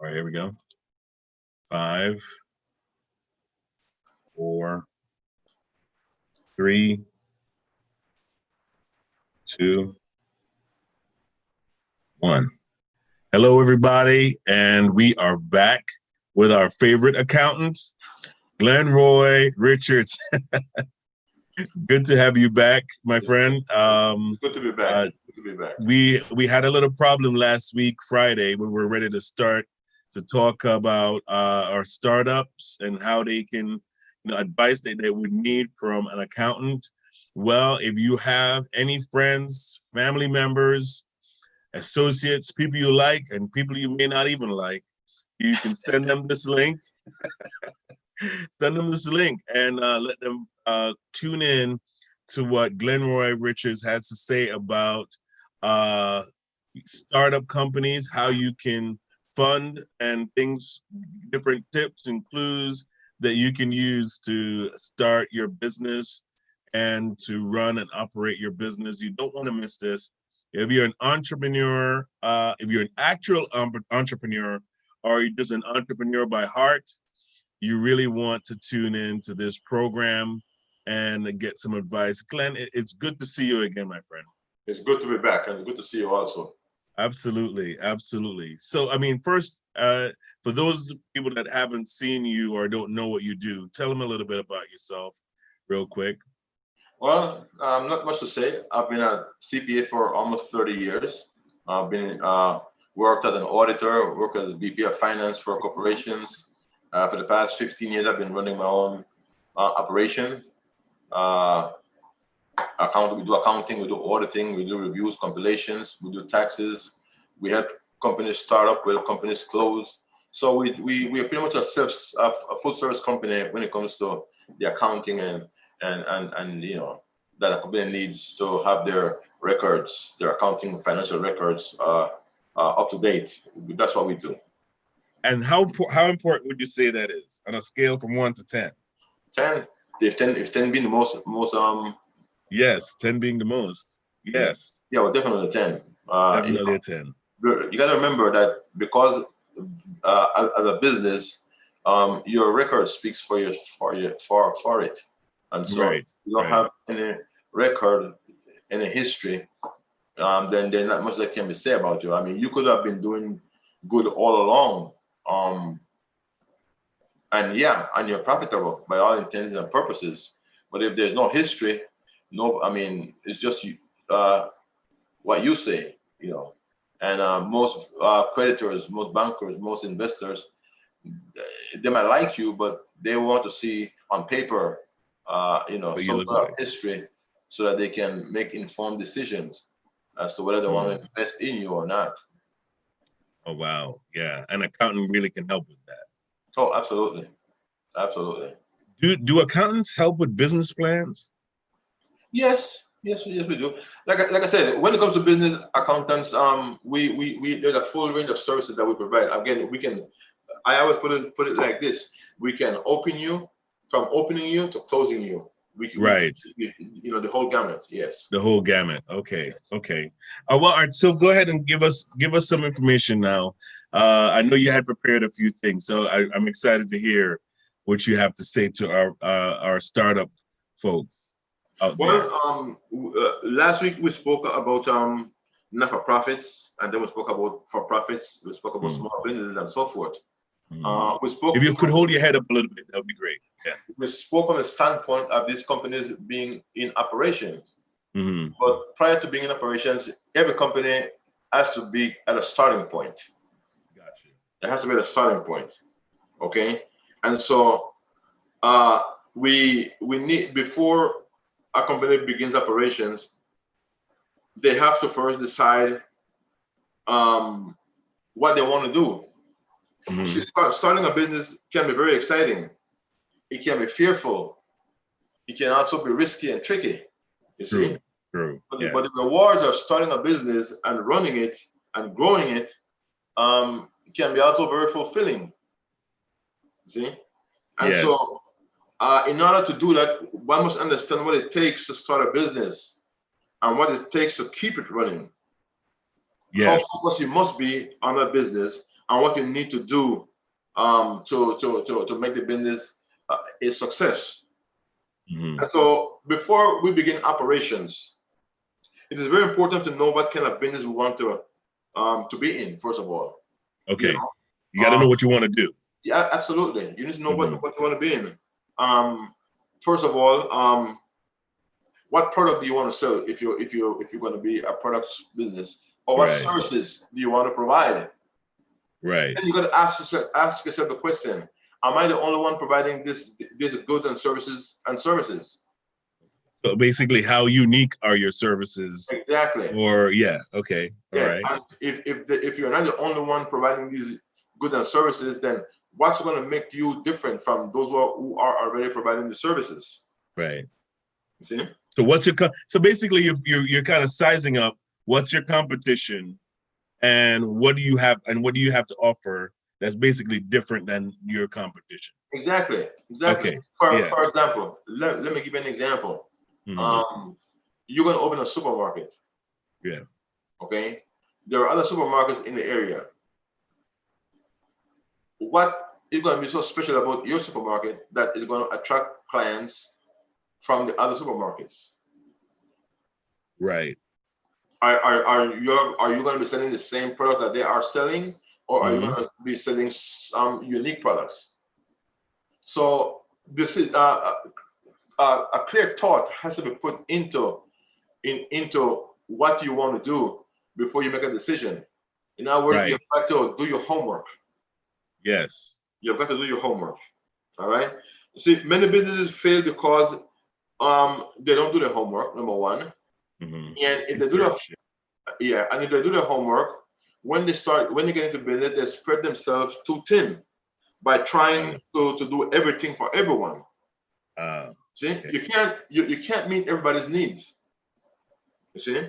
All right, here we go. 5, 4, 3, 2, 1. Hello, everybody, and we are back with our favorite accountant, Glenroy Richards. Good to have you back, my friend. Good to be back. Good to be back. We had a little problem last week, Friday, when we were ready to start to talk about our startups and how they can, advice that they would need from an accountant. Well, if you have any friends, family members, associates, people you like, and people you may not even like, you can send them this link. Send them this link and let them tune in to what Glenroy Richards has to say about startup companies, how you can fund and things, different tips and clues that you can use to start your business and to run and operate your business. You don't want to miss this. If you're an entrepreneur, if you're an actual entrepreneur, or you're just an entrepreneur by heart, you really want to tune in to this program and get some advice. Glenn, it's good to see you again, my friend. It's good to be back, and it's good to see you also. Absolutely, absolutely. So, I mean, first, for those people that haven't seen you or don't know what you do, tell them a little bit about yourself real quick. Well, not much to say. I've been a CPA for almost 30 years. I've been worked as an auditor, worked as a VP of finance for corporations. For the past 15 years, I've been running my own operations. We do accounting, we do auditing, we do reviews, compilations, we do taxes. We help companies start up, we help companies close. So we are pretty much a full service company when it comes to the accounting and that a company needs to have their records, their accounting financial records up to date. That's what we do. And how important would you say that is on a scale from 1 to 10? 10. If 10 being the most Yes, 10 being the most. Yes. Yeah, well, definitely 10. Definitely a 10. You got to remember that because as a business, your record speaks for it, and so if you don't have any record, any history, then there's not much that can be said about you. I mean, you could have been doing good all along, and you're profitable by all intents and purposes. But if there's no history, it's just what you say, And most creditors, most bankers, most investors, they might like you, but they want to see on paper, some sort of history, so that they can make informed decisions as to whether they want to invest in you or not. Oh, wow. Yeah. An accountant really can help with that. Oh, absolutely. Absolutely. Do accountants help with business plans? Yes, we do. Like I said, when it comes to business accountants, there's a full range of services that we provide. Again, I always put it like this: we can open you, from opening you to closing you. The whole gamut. Yes. The whole gamut. Okay. Well, all right. So go ahead and give us some information now. I know you had prepared a few things, so I'm excited to hear what you have to say to our startup folks. Last week we spoke about not-for-profits, and then we spoke about for-profits. We spoke about small businesses and so forth. We spoke. If you could hold your head up a little bit, that would be great. Yeah. We spoke on the standpoint of these companies being in operations. Mm-hmm. But prior to being in operations, every company has to be at a starting point. Gotcha. It has to be at a starting point. Okay. And so we need, before a company begins operations, they have to first decide what they want to do. Mm-hmm. Starting a business can be very exciting. It can be fearful. It can also be risky and tricky. You see? True. But the rewards of starting a business and running it and growing it can be also very fulfilling. See? And so in order to do that, one must understand what it takes to start a business and what it takes to keep it running. Yes. How focused you must be on a business, and what you need to do to make the business a success. Mm-hmm. And so before we begin operations, it is very important to know what kind of business we want to be in, first of all. Okay. You got to know what you want to do. Yeah, absolutely. You need to know Mm-hmm. what you want to be in. First of all, what product do you want to sell if you're going to be a product business, or what services do you want to provide? Right. And you got to ask yourself the question: am I the only one providing these goods and services? So basically, how unique are your services? Exactly. Or okay, all right. And if you're not the only one providing these goods and services, then what's going to make you different from those who are already providing the services? Right. You see? So what's so basically you're kind of sizing up what's your competition and what do you have to offer that's basically different than your competition. Exactly. Okay. For example, let me give you an example. Mm-hmm. You're going to open a supermarket. Yeah. Okay. There are other supermarkets in the area. What is going to be so special about your supermarket that is going to attract clients from the other supermarkets? Right. Are you going to be selling the same product that they are selling, or are you going to be selling some unique products? So this is a clear thought has to be put into what you want to do before you make a decision. In other words, you've got to do your homework. Yes. You've got to do your homework. All right. You see, many businesses fail because they don't do their homework, number one. Mm-hmm. And if they do if they do their homework, when they get into business, they spread themselves too thin by trying to do everything for everyone. See, you can't meet everybody's needs. You see,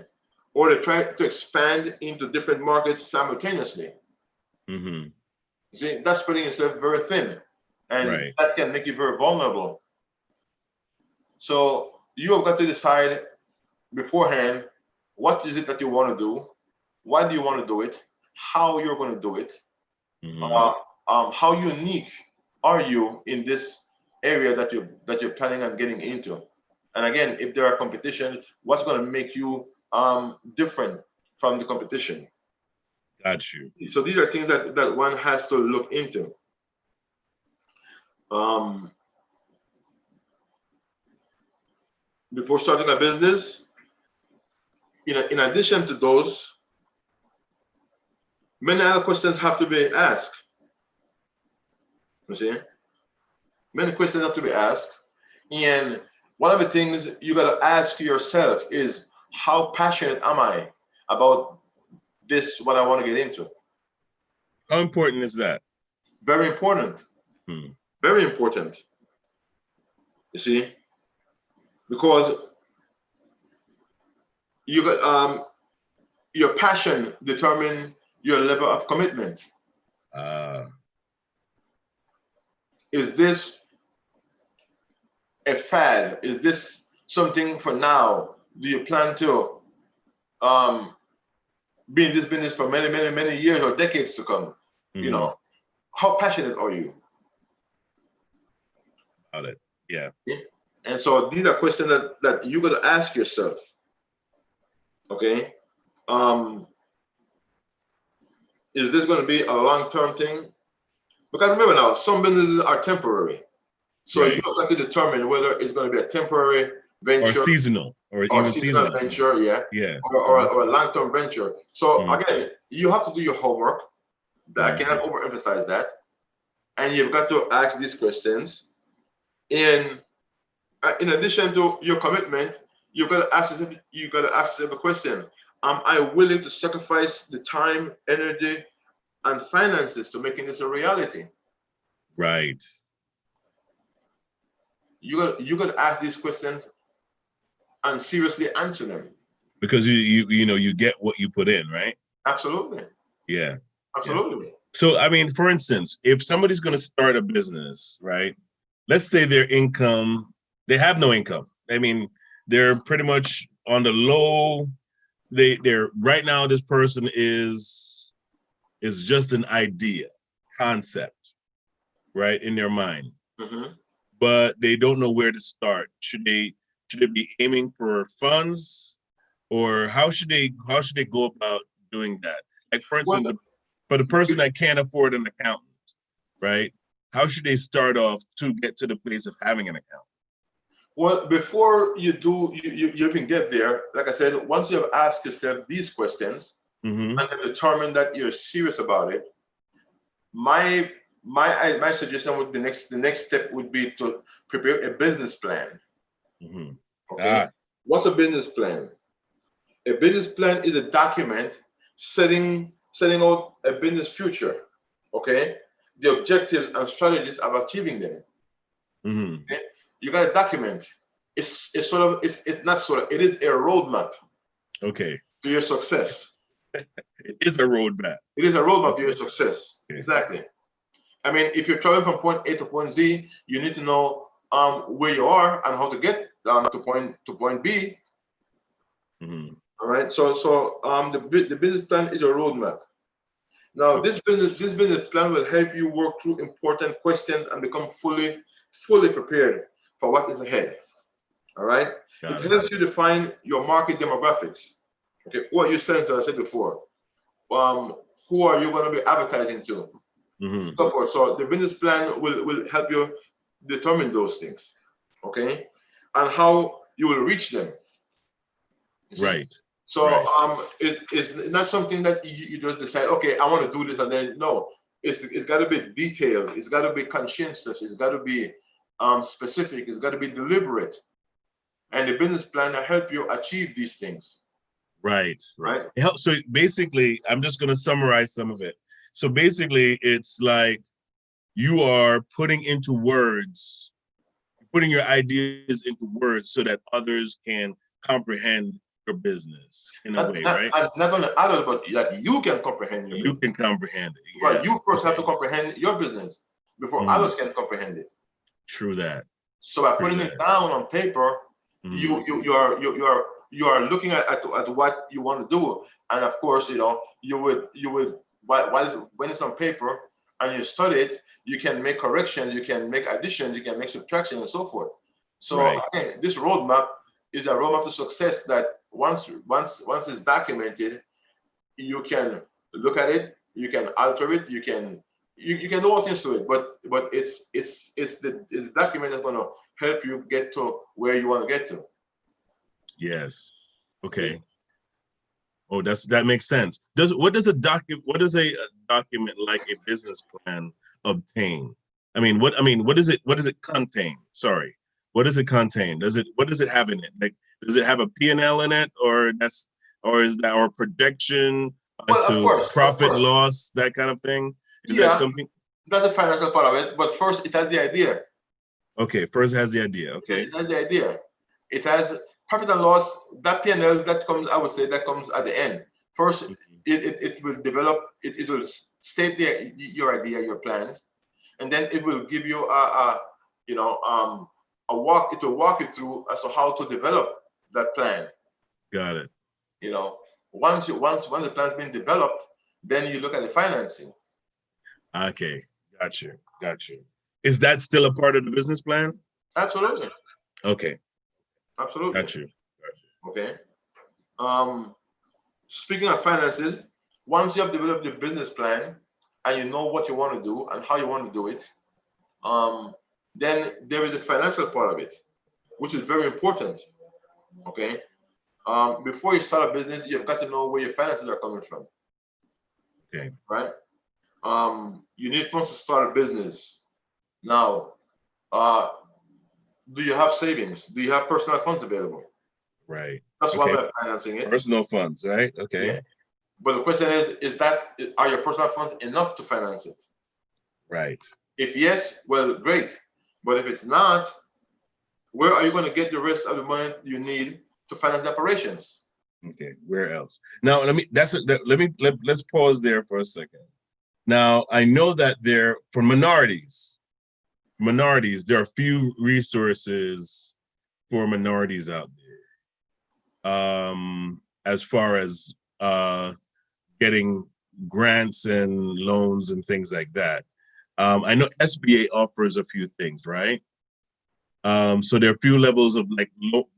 or they try to expand into different markets simultaneously. Mm-hmm. You see, that's spreading yourself very thin, and that can make you very vulnerable. So you have got to decide beforehand, what is it that you want to do? Why do you want to do it? How you're going to do it? Mm-hmm. How unique are you in this area that you're planning on getting into? And again, if there are competition, what's going to make you different from the competition? Got you. So these are things that one has to look into. Before starting a business, in addition to those, many other questions have to be asked. You see? Many questions have to be asked. And one of the things you got to ask yourself is, how passionate am I about this, what I want to get into? How important is that? Very important. Very important. You see? Because you got your passion determines your level of commitment. Is this a fad? Is this something for now? Do you plan to be in this business for many, many, many years or decades to come? You know, how passionate are you? About it. Yeah. And so these are questions that you got to ask yourself. Okay. Is this going to be a long-term thing? Because remember now, some businesses are temporary. So you have to determine whether it's going to be a temporary venture, or seasonal, or even seasonal venture, or a long-term venture. So again, you have to do your homework. I cannot overemphasize that. And you've got to ask these questions. In addition to your commitment, you've got to ask yourself a question: am I willing to sacrifice the time, energy, and finances to making this a reality? Right. You got to ask these questions and seriously answer them. Because you get what you put in, right? Absolutely. Yeah. Absolutely. Yeah. So I mean, for instance, if somebody's going to start a business, right? Let's say their income, they have no income. I mean, they're pretty much on the low. They're right now, this person is, is just an idea, concept, right, in their mind, but they don't know where to start. Should they be aiming for funds, or how should they go about doing that? Like, for instance, for the person that can't afford an accountant, right? How should they start off to get to the place of having an account? Well, before you do, you can get there. Like I said, once you have asked yourself these questions and have determined that you're serious about it, my suggestion would the next step would be to prepare a business plan. Okay. What's a business plan? A business plan is a document setting out a business future. Okay. The objectives and strategies of achieving them. Okay? You got a document. It's not sort of, it is a roadmap. Okay. To your success. It is a roadmap. It is a roadmap to your success. Okay. Exactly. I mean, if you're traveling from point A to point Z, you need to know where you are and how to get to point B. All right. So the business plan is a roadmap. Now, this business plan will help you work through important questions and become fully prepared for what is ahead. All right. It helps you define your market demographics. Okay. Who are you selling to? I said before. Who are you going to be advertising to? So forth. So the business plan will help you determine those things. Okay. And how you will reach them. Right. So it's not something that you just decide, okay, I want to do this, and then no. It's got to be detailed. It's got to be conscientious. It's got to be specific. It's got to be deliberate. And the business plan will help you achieve these things. Right. It helps. So basically, I'm just going to summarize some of it. So basically, it's like you are putting your ideas into words so that others can comprehend your business in a way, right? Not only others, but that you can comprehend your business. You can comprehend it. Yeah. Well, you first have to comprehend your business before others can comprehend it. True that. So by putting it down on paper, you are looking at what you want to do, and of course, you would when it's on paper and you study it, you can make corrections, you can make additions, you can make subtractions, and so forth. So again, this roadmap is a roadmap to success that once it's documented, you can look at it, you can alter it, you can do all things to it, but it's the document that's going to help you get to where you want to get to. Yes. Okay. Oh, that makes sense. What does a document like a business plan obtain? What does it contain? Sorry. What does it contain? What does it have in it? Like, does it have a P&L in it, or is that projection as to profit loss, that kind of thing? Is that something? That's the financial part of it, but first it has the idea. Okay, first it has the idea. Okay. It has the idea. It has profit and loss, that P&L that comes at the end. First, it will develop, it will state your idea, your plans, and then it will give you a walk. It will walk you through as to how to develop that plan. Got it. Once the plan's been developed, then you look at the financing. Okay, got you. Is that still a part of the business plan? Absolutely. Okay. Absolutely. Got you. Okay. Speaking of finances, once you have developed your business plan and you know what you want to do and how you want to do it, then there is a financial part of it, which is very important. Okay. Before you start a business, you've got to know where your finances are coming from. Okay. Right. You need funds to start a business. Now, do you have savings? Do you have personal funds available? Right. That's one way of financing it. Personal funds, right? Okay. Yeah. But the question are your personal funds enough to finance it? Right. If yes, well, great. But if it's not, where are you going to get the rest of the money you need to finance the operations? Okay. Where else? Now, let's pause there for a second. Now, I know that for minorities, there are few resources for minorities out there. As far as getting grants and loans and things like that. I know SBA offers a few things, right? So there are a few levels of like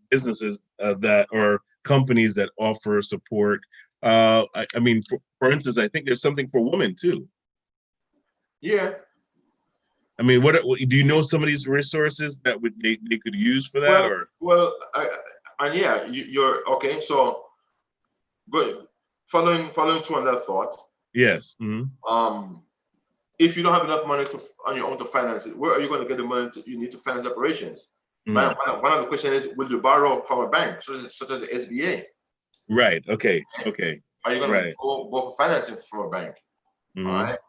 businesses that or companies that offer support. I mean, for instance, I think there's something for women too. Yeah. I mean, what do you know some of these resources that they could use for that? And yeah, you're okay. So, good. Following through on that thought. Yes. Mm-hmm. If you don't have enough money on your own to finance it, where are you going to get the money you need to finance operations? Mm-hmm. One of the questions is, will you borrow from a bank, such as the SBA? Right. Okay. Okay. Are you going to go for financing from a bank? Mm-hmm. All right.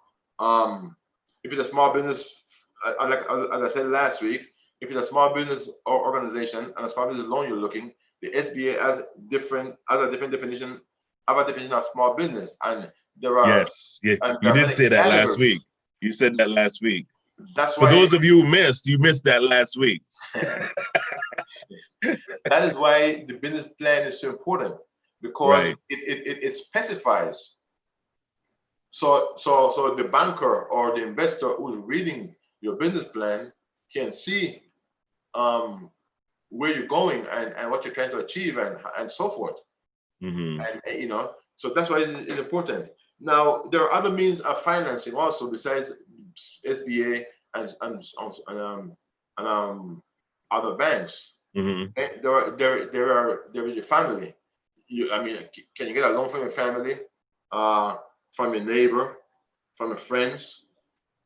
If it's a small business, like as I said last week, if it's a small business or organization and a small business loan you're looking, the SBA has a different definition of small business, and there are yeah, you did many say that categories. last week. You said that last week. That's why. For those of you who you missed that last week. That is why the business plan is so important, because it specifies. So the banker or the investor who's reading your business plan can see where you're going and what you're trying to achieve and so forth. Mm-hmm. And so that's why it's important. Now there are other means of financing also besides SBA and other banks. Mm-hmm. There is your family. Can you get a loan from your family, from your neighbor, from your friends?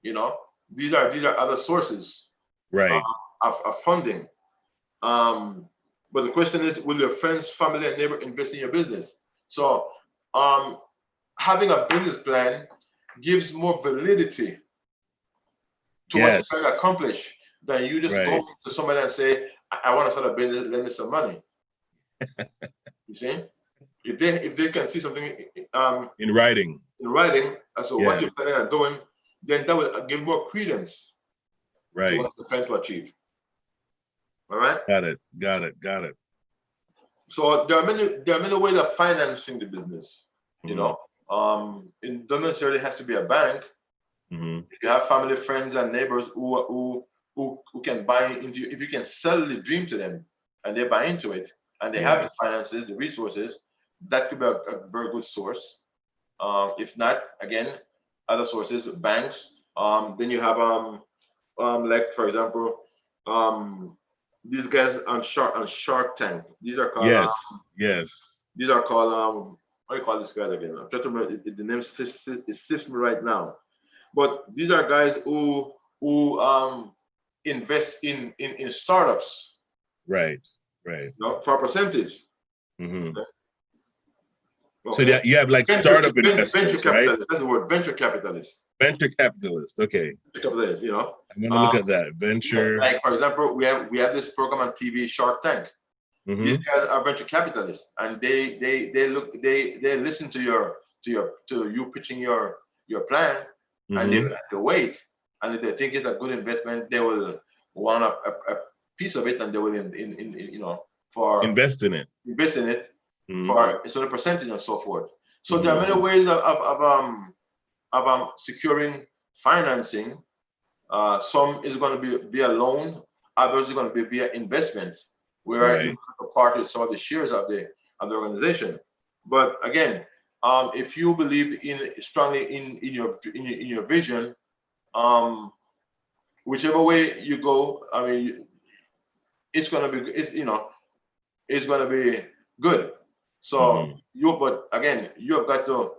These are other sources, right, of funding. But the question is, will your friends, family, and neighbor invest in your business? So, having a business plan gives more validity to what you're trying to accomplish than you just go to somebody and say, I want to start a business, lend me some money. You see? If they can see something in writing as to what you're planning on doing, then that will give more credence to what you're trying to achieve. All right? Got it. So there are many ways of financing the business. Mm-hmm. It doesn't necessarily has to be a bank. Mm-hmm. If you have family, friends, and neighbors who can buy into you, if you can sell the dream to them and they buy into it and they have the finances, the resources, that could be a very good source. If not, again, other sources, banks. Then you have like, for example, these guys on Shark Tank. These are called These are called what do you call these guys again? I'm trying to remember, the name slips me right now. But these are guys who invest in startups. Right. For a percentage. Mm-hmm. Okay. So that you have like startup investors, venture capitalist. That's the word, venture capitalist. Venture capitalist. Okay. Venture capitalist. I'm gonna look at that venture. Yeah, like for example, we have this program on TV, Shark Tank. Mm-hmm. These guys are venture capitalists, and they listen to you pitching your plan, mm-hmm. and they have to wait. And if they think it's a good investment, they will want a piece of it, and they will invest in it. Mm-hmm. For a certain percentage and so forth. So mm-hmm. there are many ways of securing financing. Some is going to be a loan, others are going to be via investments, where you part with some of the shares of the organization. But again, if you believe strongly in your vision, whichever way you go, I mean, it's going to be good. So mm-hmm. But again, you have got to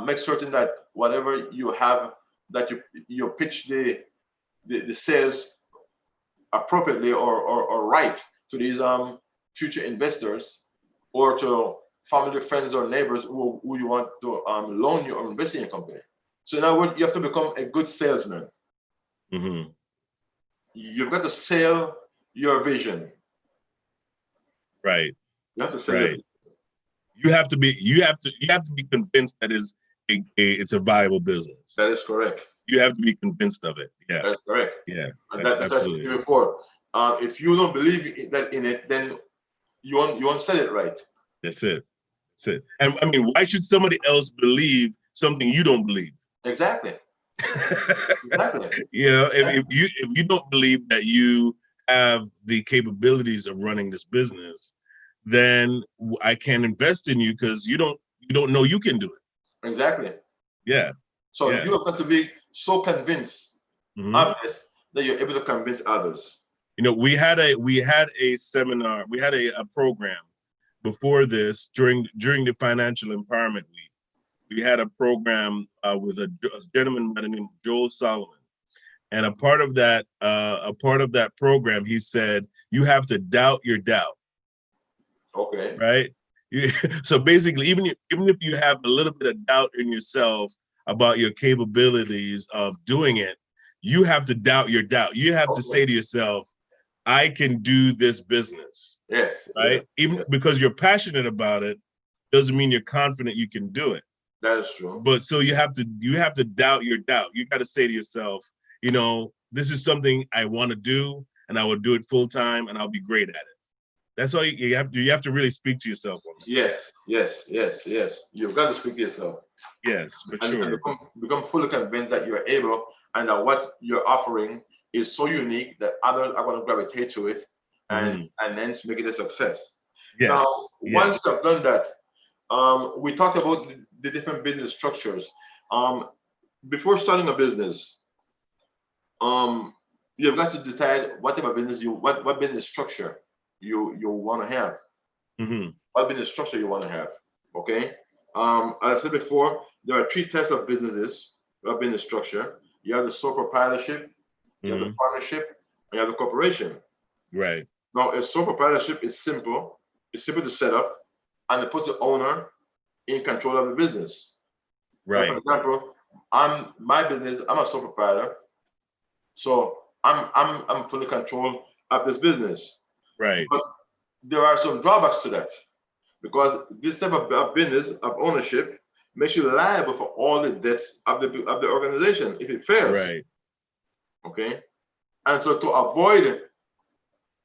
make certain that whatever you have, that you pitch the sales appropriately or right to these future investors or to family, friends, or neighbors who you want to loan you or invest in your company. So now you have to become a good salesman. Mm-hmm. You've got to sell your vision. Right. You have to sell it. You have to be convinced that it's a viable business. That is correct. You have to be convinced of it. Yeah. That's correct. Yeah. And that's absolutely before. If you don't believe in it, then you won't sell it right. That's it. And I mean, why should somebody else believe something you don't believe. Exactly. Exactly. You know, if you don't believe that you have the capabilities of running this business, then I can't invest in you because you don't know you can do it. Exactly. Yeah. So Yeah. you have got to be so convinced of this that you're able to convince others. You know, we had a seminar, we had a program before this during the Financial Empowerment Week. We had a program with a gentleman by the name of Joel Solomon. And a part of that program, he said, you have to doubt your doubt. Okay. Right. So basically, even if you have a little bit of doubt in yourself about your capabilities of doing it, you have to doubt your doubt. You have to say to yourself, I can do this business. Yes. Right. Even because you're passionate about it doesn't mean you're confident you can do it. That is true. But so you have to doubt your doubt. You got to say to yourself, you know, this is something I want to do and I will do it full time and I'll be great at it. That's all you have to really speak to yourself on. Yes. You've got to speak to yourself. Yes, for sure. And become fully convinced that you're able and that what you're offering is so unique that others are going to gravitate to it and then make it a success. Yes. Now, once you've done that, we talked about the different business structures. Before starting a business, you've got to decide what type of business what business structure you want to have. What business structure you want to have. Okay. As I said before, there are 3 types of businesses of business structure. You have the sole proprietorship, you have the partnership, and you have the corporation. Right. Now, a sole proprietorship is simple. It's simple to set up, and it puts the owner in control of the business. Right. Like, for example, I'm a sole proprietor, so I'm fully control of this business. Right. But there are some drawbacks to that, because this type of business of ownership makes you liable for all the debts of the organization if it fails. Right. Okay. And so to avoid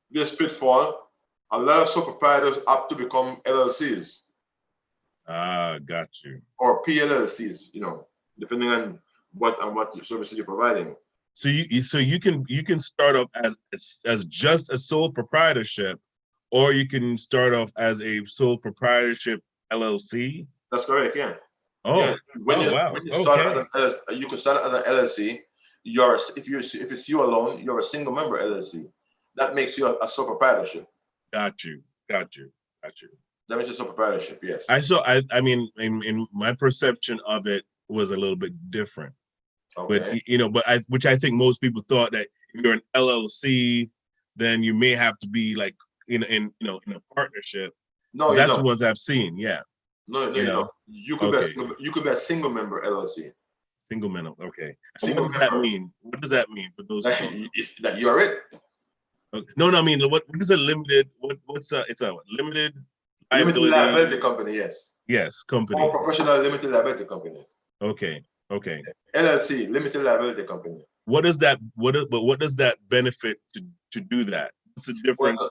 this pitfall, a lot of sole proprietors opt to become LLCs. Got you. Or PLLCs, you know, depending on what services you're providing. So you can start off as just a sole proprietorship, or you can start off as a sole proprietorship LLC. That's correct. Yeah. Oh. Yeah. When you start as an LLC, you can start as an LLC. If it's you alone, you're a single member LLC. That makes you a sole proprietorship. Got you. That makes you a sole proprietorship. Yes. I mean, in my perception of it was a little bit different. Okay. But which I think most people thought that if you're an LLC, then you may have to be like in a partnership. No, that's the ones I've seen. Yeah. No, you could be a single member LLC. Single member. Okay. What does that mean? What does that mean for those? That you're it. Okay. No. I mean, what is a limited? It's a limited liability company. Yes. Yes, company. Or professional limited liability companies. Okay. LLC, limited liability company. What does that? What does that benefit to do that? What's the difference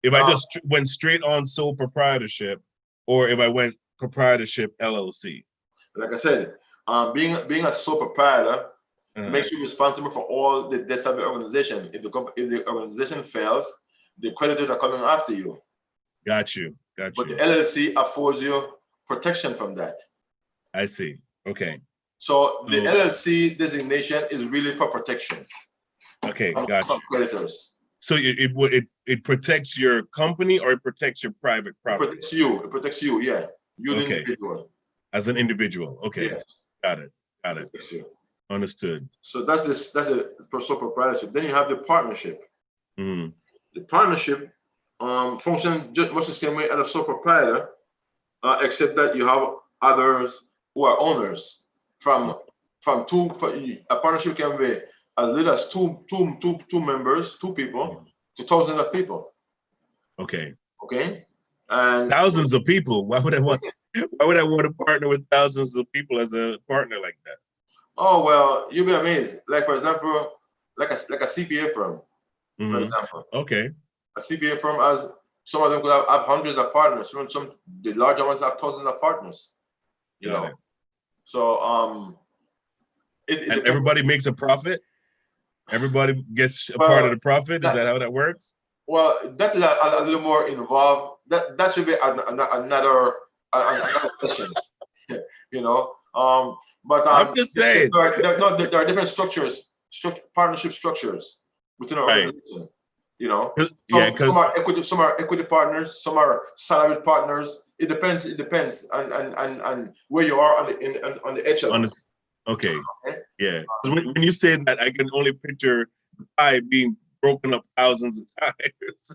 if I just went straight on sole proprietorship, or if I went proprietorship LLC? Like I said, being a sole proprietor makes you responsible for all the debts of the organization. If the organization fails, the creditors are coming after you. Got you. But the LLC affords you protection from that. I see. Okay. So the LLC designation is really for protection. Okay, got you. Creditors. So it protects your company, or it protects your private property? It protects you. Yeah. You, okay. Individual. As an individual. Okay. Yes. Got it. Understood. So that's the sole proprietorship. Then you have the partnership. The partnership functions just much the same way as a sole proprietor, except that you have others who are owners. A partnership can be as little as two members, 2 people, to thousands of people. Okay. And thousands of people. Why would I want to partner with thousands of people as a partner like that? Oh well, you'll be amazed. Like, for example, like a CPA firm, for example. Okay. A CPA firm has, some of them could have hundreds of partners. The larger ones have thousands of partners. You know. So it And depends. everybody makes a profit. Everybody gets a part of Well, the profit. Is that how that works? well, that is a little more involved. That should be another session, you know. But I'm just saying. no, there are different structures, partnership structures within our Right. organization. You know, Yeah, because some are equity partners, some are salaried partners. It depends. It depends on where you are on the on echelon. this. Okay. Okay? Yeah. 'Cause when you say that, I can only picture the pie being broken up thousands of times.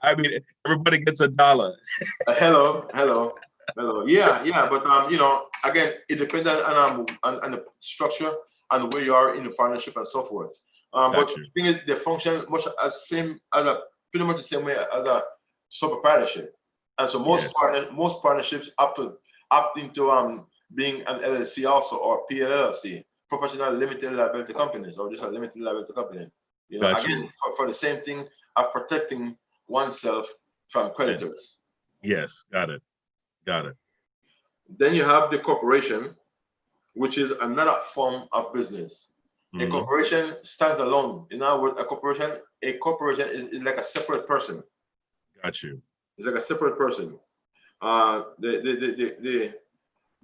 I mean, everybody gets $1. Hello. Yeah. But again, it depends on the structure and where you are in the partnership and so forth. But Got you. the thing is, they function much as same as pretty much the same way as a sole proprietorship. And so Yes. most partnerships opt into being an LLC also, or PLLC, professional limited liability companies, or just a limited liability company. Got Again, you. for the same thing of protecting oneself from Yeah. creditors. Yes. Got it. Got it. Then you have the corporation, which is another form of business. A Mm-hmm. corporation stands alone. In other words, a corporation is like a separate person. Got you. It's like a separate person.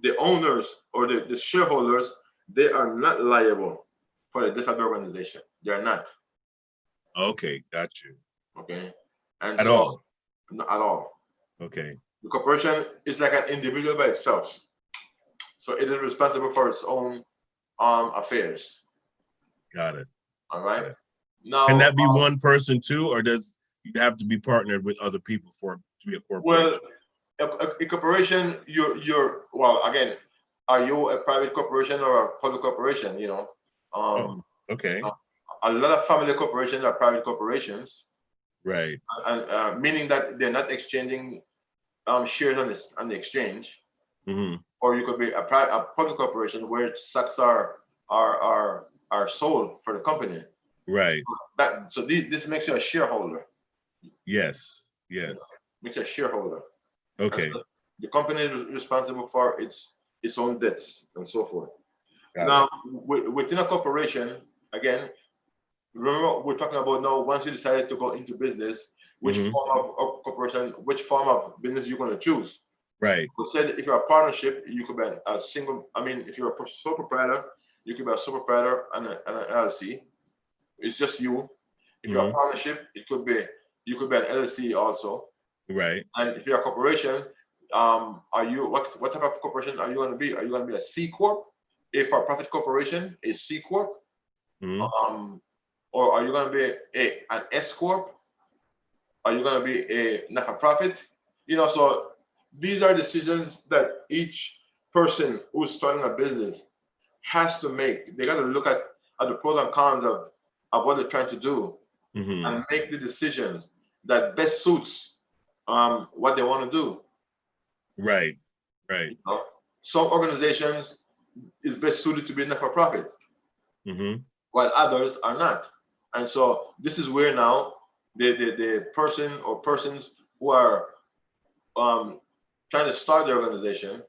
The owners or the shareholders, they are not liable for the death of the organization. They are not. Okay. Got you. Okay. And At so, all. not at all. Okay. The corporation is like an individual by itself. So it is responsible for its own affairs. Got it. All right. Got it. Now, Can that be one person too, or does you have to be partnered with other people for it to be a corporation? well, a corporation, you're well again. Are you a private corporation or a public corporation? Oh, okay. A lot of family corporations are private corporations, Right. and meaning that they're not exchanging shares on the exchange. Mm-hmm. Or you could be a public corporation where stocks are sold for the company. Right. So this makes you a shareholder. Yes. Yes. Makes you a shareholder. Okay. So the company is responsible for its own debts and so forth. Got Now, it. within a corporation, again, remember we're talking about now. Once you decided to go into business, which Mhm. form of corporation, which form of business you're going to choose. Right. We said if you're a partnership, you could be a single. I mean, if you're a sole proprietor, you could be a sole proprietor and an LLC. It's just you. If you're a Mhm. partnership, you could be an LLC also. Right. And if you're a corporation, are you what type of corporation are you going to be? Are you going to be a C corp, a for profit corporation, a C corp, Mhm. or are you going to be an S corp? Are you going to be a not for profit? So these are decisions that each person who's starting a business has to make. They got to look at the pros and cons of what they're trying to do Mhm. and make the decisions that best suits what they want to do. Right. Right. Some organizations is best suited to be not for profit, Mhm. while others are not. And so this is where now the person or persons who are trying to start the organization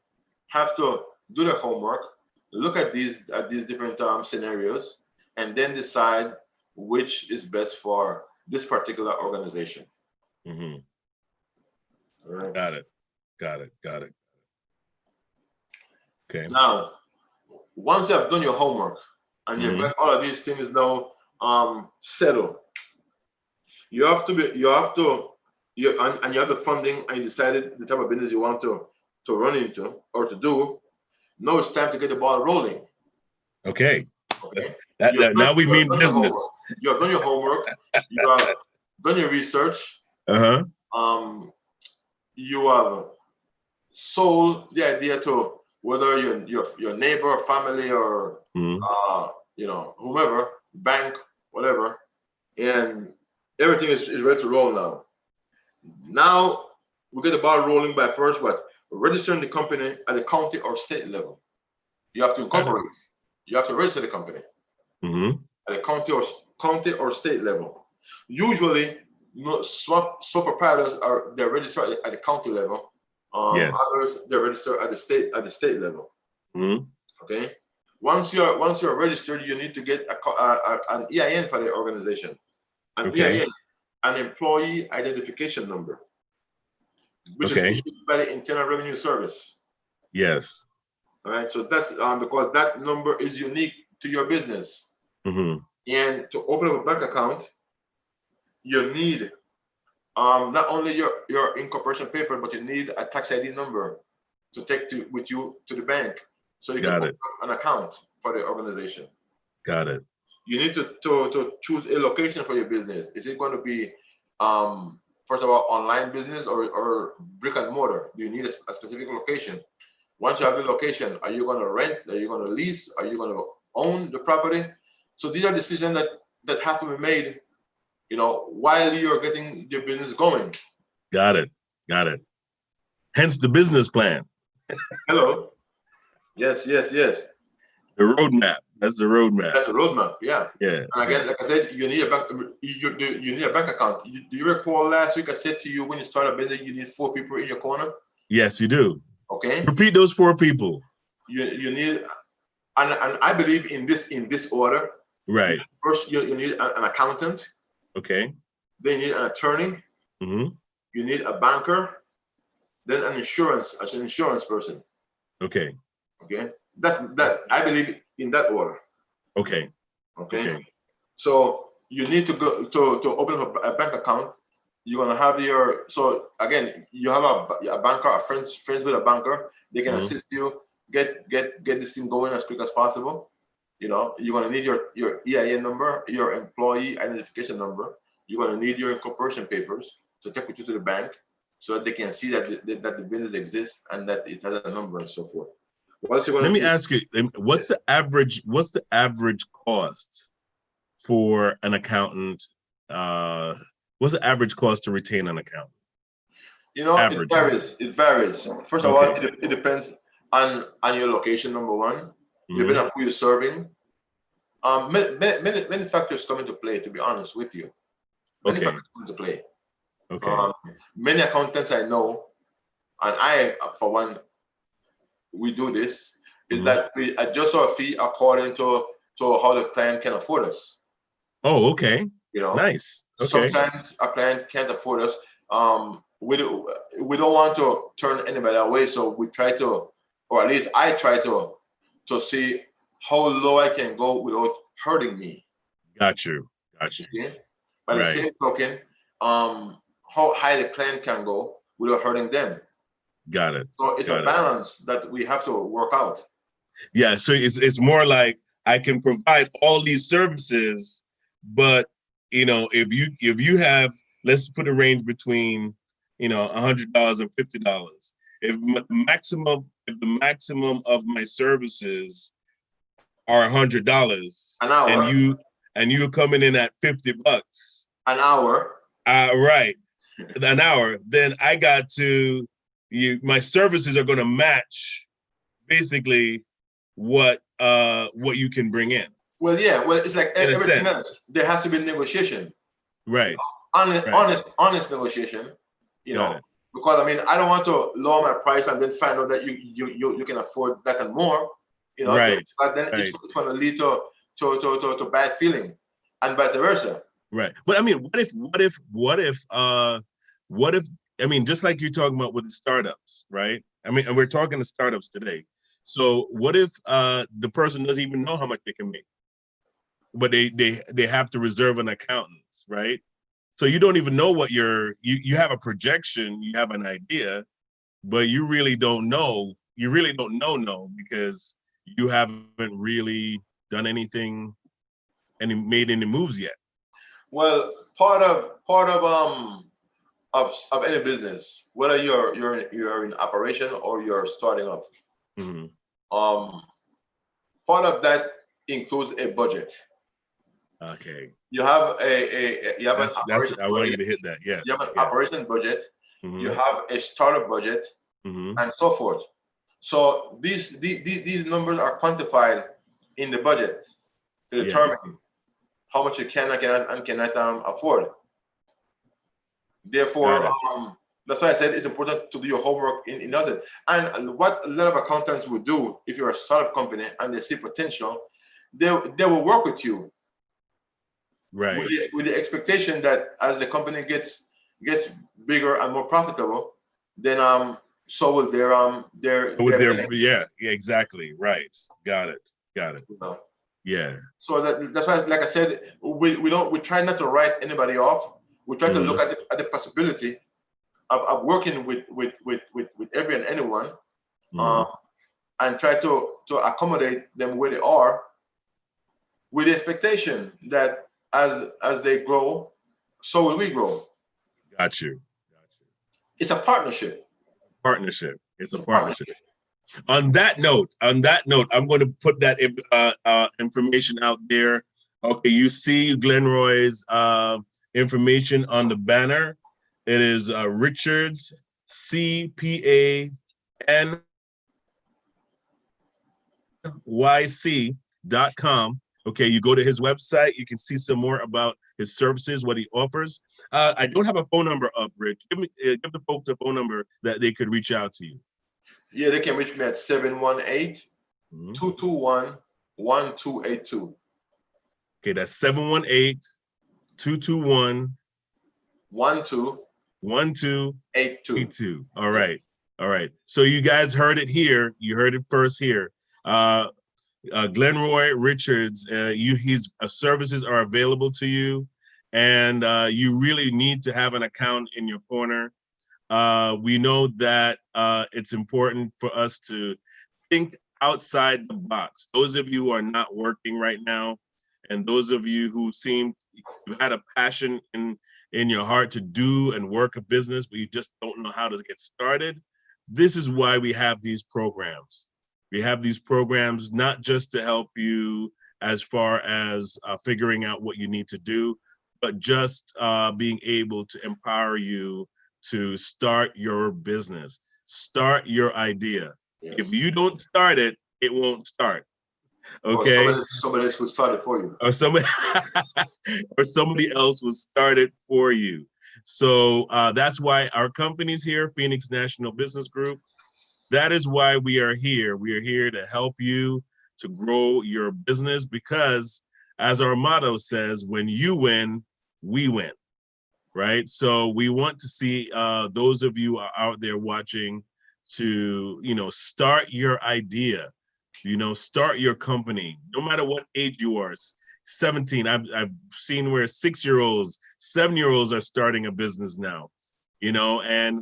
have to do their homework, look at these different scenarios, and then decide which is best for this particular organization. Mhm. All right. Got it. Got it. Got it. Okay. Now, once you have done your homework and you've Mhm. got all of these things now settled, you have to be, you have to, and you have the funding, and you decided the type of business you want to run into or to do. Now it's time to get the ball rolling. Okay. Okay. Now we mean business. You have done your homework. You have done your research. Uh-huh. You have sold the idea to whether your neighbor, family, or Mhm. whomever, bank, whatever, and everything is ready to roll now. Now we get the ball rolling by first registering the company at the county or state level. You have to incorporate. You have to register the company Mhm. at the county or state level. Usually, sole proprietors they're registered at the county level. Yes. Others they're registered at the state level. Mhm. Okay. Once you're registered, you need to get an EIN for the organization. An Okay. EIN, an employee identification number, which is Okay. issued by the Internal Revenue Service. Yes. All right. So that's because that number is unique to your business. Hmm. And to open up a bank account, you need not only your incorporation paper, but you need a tax ID number to take with you to the bank, so you can Got open it. up an account for the organization. Got it. You need to choose a location for your business. Is it going to be first of all online business or brick and mortar? Do you need a specific location? Once you have the location, are you going to rent? Are you going to lease? Are you going to own the property? So these are decisions that have to be made, while you're getting your business going. Got it. Got it. Hence the business plan. Hello. Yes, yes, yes. The roadmap. That's the roadmap. That's a roadmap. Yeah. Yeah. And again, Yeah. like I said, you need a bank. You need a bank account. Do you recall last week I said to you, when you start a business, you need 4 people in your corner? Yes, you do. Okay. Repeat those 4 people. You need, and I believe in this order. Right. First, you need an accountant. Okay. Then you need an attorney. Mm-hmm. You need a banker. Then an insurance person. Okay. Okay. That I believe in that order. Okay. Okay. Okay. So you need to go to open up a bank account. You're gonna have so again, you have a banker, friends with a banker. They can assist you get this thing going as quick as possible. You're gonna need your EIN number, your employee identification number. You're gonna need your incorporation papers to take with you to the bank, so that they can see that the business exists and that it has a number and so forth. Once you're Let gonna me do, ask you, what's the average cost for an accountant? What's the average cost to retain an accountant? it Average. varies. It varies. First of all, Okay. it depends on your location. Number one, depending on who you're serving. Many factors come into play. To be honest with you, many Okay. factors come into play. Okay. Many accountants I know, and I, for one, we do this, is that we adjust our fee according to how the client can afford us. Oh, okay. You know, Nice. Okay. sometimes a client can't afford us. We don't want to turn anybody away, so we try to, or at least I try to see how low I can go without hurting me. Got you. Got you. See? By the Right. same token, how high the client can go without hurting them. Got it. So it's a balance that we have to work out. Yeah. So it's more like I can provide all these services, but if you have, let's put a range between $100 and $50. If the maximum of my services are $100 An hour. and you're coming in at $50 an hour, right, an hour, then I got to my services are going to match basically what you can bring in. Well, yeah, it's like in everything else. There has to be negotiation. Right. Honest negotiation. Because I don't want to lower my price and then find out that you can afford that and more. Right. But then it's going to lead to bad feeling, and vice versa. Right. But what if just like you're talking about with the startups, right? And we're talking to startups today. So what if the person doesn't even know how much they can make, but they have to reserve an accountant, right? So you don't even know what you have a projection, you have an idea, but you really don't know. You really don't know because you haven't really done anything and made any moves yet. Well, part of any business, whether you're in operation or you're starting up, part of that includes a budget. Okay. You have that's I want you to hit that. Yes. You have an operation budget. You have a startup budget, and so forth. So these numbers are quantified in the budget to determine how much you can and cannot afford. Therefore, that's why I said it's important to do your homework in other. And what a lot of accountants would do if you're a startup company and they see potential, they will work with you Right. with the expectation that as the company gets bigger and more profitable, then so will So with their, billing, yeah, exactly. Right. Got it. you know. Yeah. So that's why, like I said, we try not to write anybody off. We try to Mhm. look at the possibility of working with every and anyone, Mhm. and try to accommodate them where they are, with the expectation that as they grow, so will we grow. Got you. It's a partnership. Partnership. It's a It's a partnership. partnership. On that note, I'm going to put that information out there. Okay, you see Glenroy's information on the banner. It is Richards CPANYC.com. Okay, you go to his website, you can see some more about his services, what he offers. I don't have a phone number up, Rich. Give the folks a phone number that they could reach out to you. Yeah, they can reach me at 718 Mhm. 221 1282. Okay, that's 718-221 1282. 1282. All Yeah. right. All right. So you guys heard it here. You heard it first here. Glenroy Richards, his services are available to you, and you really need to have an account in your corner. We know that it's important for us to think outside the box. Those of you who are not working right now, and those of you who seem you've had a passion in your heart to do and work a business, but you just don't know how to get started. This is why we have these programs. We have these programs not just to help you as far as figuring out what you need to do, but just being able to empower you to start your business, start your idea. If Yes. you don't start it, it won't start. Or Okay. somebody else will start it for you. Or somebody or somebody else will start it for you. So that's why our company's here, Phoenix National Business Group. That is why we are here. We are here to help you to grow your business because, as our motto says, when you win, we win. Right. So we want to see those of you out there watching to, start your idea, start your company, no matter what age you are. 17. I've seen where 6-year-olds, 7-year-olds are starting a business now, and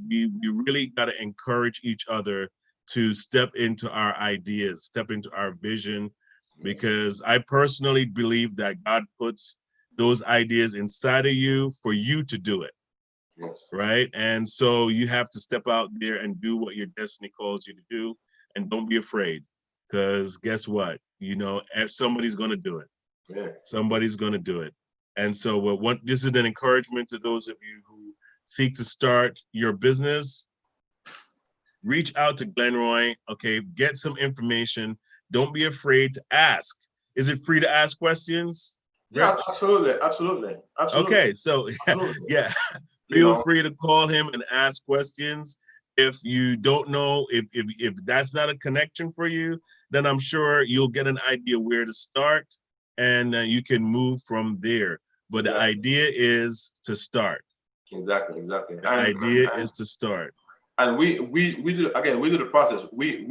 we really got to encourage each other to step into our ideas, step into our vision, because I personally believe that God puts those ideas inside of you for you to do it. Yes. Right. And so you have to step out there and do what your destiny calls you to do. And don't be afraid, because guess what? If somebody's going to do it. Yeah. Somebody's going to do it. And so this is an encouragement to those of you who seek to start your business. Reach out to Glenroy. Okay. Get some information. Don't be afraid to ask. Is it free to ask questions, Yeah, Rich? absolutely. Okay, so Absolutely. yeah, You feel know, free to call him and ask questions. If you don't know, if that's not a connection for you, then I'm sure you'll get an idea where to start, and you can move from there. But the exactly. idea is to start. Exactly. The idea is to start. And we do, again, we do the process. We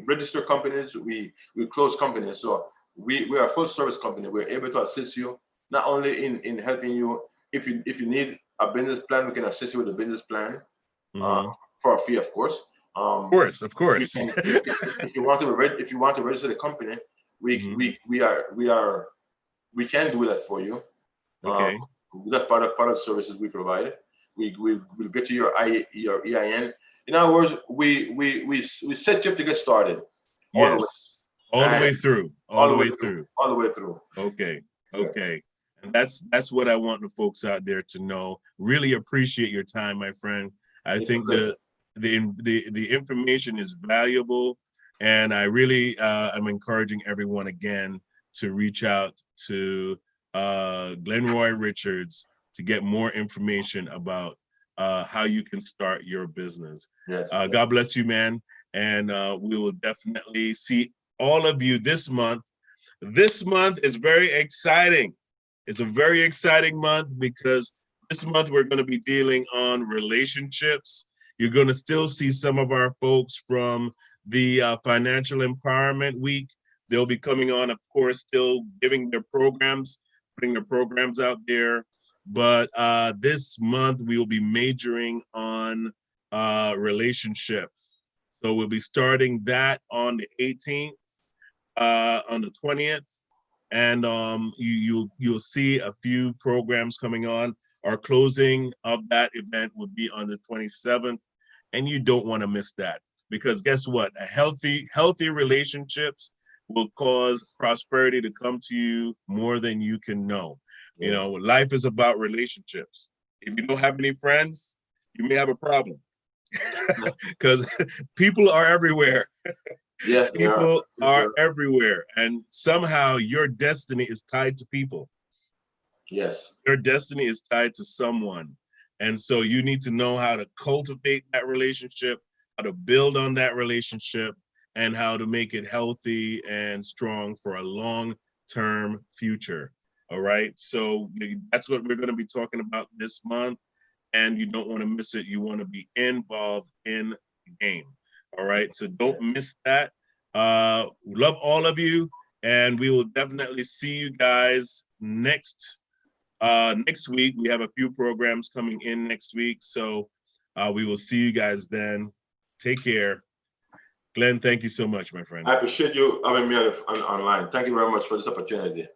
register companies, we close companies. So we are a full service company. We're able to assist you not only in helping you. If you need a business plan, we can assist you with a business plan, Mhm. for a fee, of course. Of course. If you want to register the company, Mhm. we can do that for you. Um, Okay. that's part of the services we provide. We'll get you your EIN. In other words, we set you up to get started all the way, Yes. All the and way through. All all the the way way through, through. all the way through. Okay. Yeah. Okay. And that's what I want the folks out there to know. Really appreciate your time, my friend. I It's a think pleasure. the information is valuable, and I really am encouraging everyone again to reach out to Glenroy Richards to get more information about how you can start your business. Yes. God bless you, man. And we will definitely see all of you this month. This month is very exciting. It's a very exciting month because this month we're going to be dealing on relationships. You're going to still see some of our folks from the Financial Empowerment Week. They'll be coming on, of course, still giving their programs, putting their programs out there. But this month we will be majoring on relationships. So we'll be starting that on the 18th, on the 20th, and you'll see a few programs coming on. Our closing of that event will be on the 27th, and you don't want to miss that because guess what? A healthy relationships will cause prosperity to come to you more than you can know. You know, life is about relationships. If you don't have any friends, you may have a problem because people are everywhere. Yes, People are everywhere, and somehow your destiny is tied to people. Yes. Your destiny is tied to someone. And so you need to know how to cultivate that relationship, how to build on that relationship, and how to make it healthy and strong for a long-term future. All right. So that's what we're going to be talking about this month. And you don't want to miss it. You want to be involved in the game. All right. So don't miss that. Love all of you. And we will definitely see you guys next week. We have a few programs coming in next week. So we will see you guys then. Take care. Glenn, thank you so much, my friend. I appreciate you having me online. Thank you very much for this opportunity.